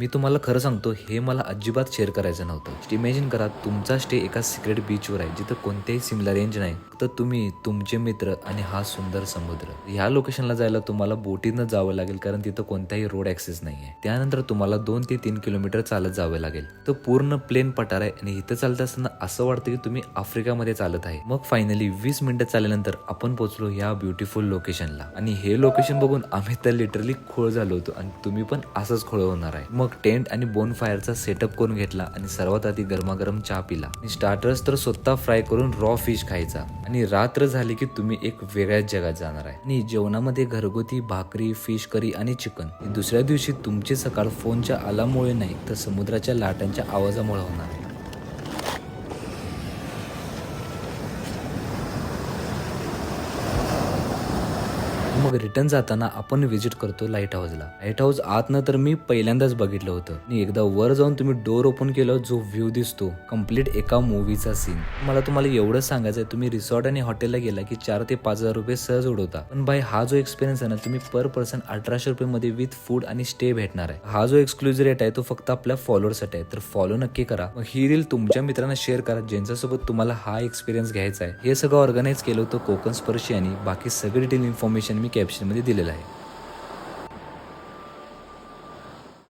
मी तुम्हाला खरं सांगतो, हे मला अजिबात शेअर करायचं नव्हतं. इमॅजिन करा, तुमचा स्टे एका सिक्रेट बीचवर आहे जिथं कोणत्याही सिमला रेंज नाही, फक्त तुम्ही, तुमचे मित्र आणि हा सुंदर समुद्र. ह्या लोकेशनला जायला तुम्हाला बोटीनं जावं लागेल, कारण तिथं कोणताही रोड ऍक्सेस नाहीये. त्यानंतर तुम्हाला 2 ते 3 किलोमीटर चालत जावं लागेल. तर पूर्ण प्लेन पठार आहे आणि इथं चालत असताना असं वाटतं की तुम्ही आफ्रिकामध्ये चालत आहे. मग फायनली 20 मिनिटं चालल्यानंतर आपण पोहोचलो या ब्युटिफुल लोकेशनला. आणि हे लोकेशन बघून आम्ही तर लिटरली खोळ झालो होतो आणि तुम्ही पण असंच खोळ होणार आहे. मग टेंट आणि बोन फायरचा सेटअप करून घेतला आणि सर्वात आधी गरमागरम चहा पिला आणि स्टार्टर्स तर स्वतः फ्राय करून रॉ फिश खायचा. आणि रात्र झाली की तुम्ही एक वेगळ्याच जगात जाणार आहे. आणि जेवणामध्ये घरगुती भाकरी, फिश करी आणि चिकन. दुसऱ्या दिवशी तुमची सकाळ फोनच्या अलार्ममुळे नाही, तर समुद्राच्या लाटांच्या आवाजामुळे होणार आहे. मग रिटर्न जाताना आपण व्हिजिट करतो लाईट हाऊसला. लाईट हाऊस आतनं तर मी पहिल्यांदाच बघितलं होतं आणि एकदा वर जाऊन तुम्ही डोर ओपन केलं, जो व्ह्यू दिसतो कम्प्लीट एका मूवीचा सीन. मला तुम्हाला एवढं सांगायचंय, तुम्ही रिसॉर्ट आणि हॉटेलला गेला की 4 ते 5,000 रुपये सहज उडवता. पण बाय हा जो एक्सपिरियन्स आहे ना, तुम्ही पर पर्सन 1,800 रुपये मध्ये विथ फूड आणि स्टे भेटणार आहे. हा जो एक्सक्लुझिव्ह रेट आहे तो फक्त आपल्या फॉलोअरसाठी आहे, तर फॉलो नक्की करा. मग ही रील तुमच्या मित्रांना शेअर करा ज्यांच्यासोबत तुम्हाला हा एक्सपिरियन्स घ्यायचा आहे. हे सगळं ऑर्गनाईज केलं होतं कोकण स्पर्शी आणि बाकी सगळी डिटेल इन्फॉर्मेशन मी कॅप्शन मध्ये दिलेलं आहे.